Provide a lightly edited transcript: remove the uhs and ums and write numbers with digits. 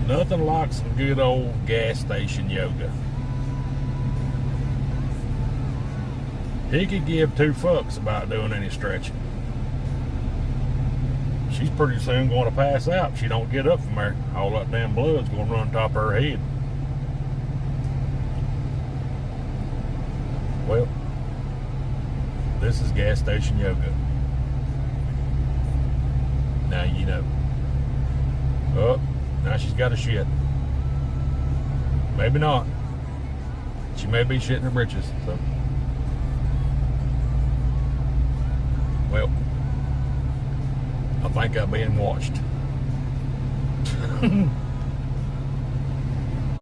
Nothing like some good old gas station yoga. He could give two fucks about doing any stretching. She's pretty soon going to pass out if she don't get up from there. All that damn blood's going to run top of her head. Well, this is gas station yoga. Now you know. Oh, now she's got a shit. Maybe not. She may be shitting her britches. So, well, I think I'm being watched.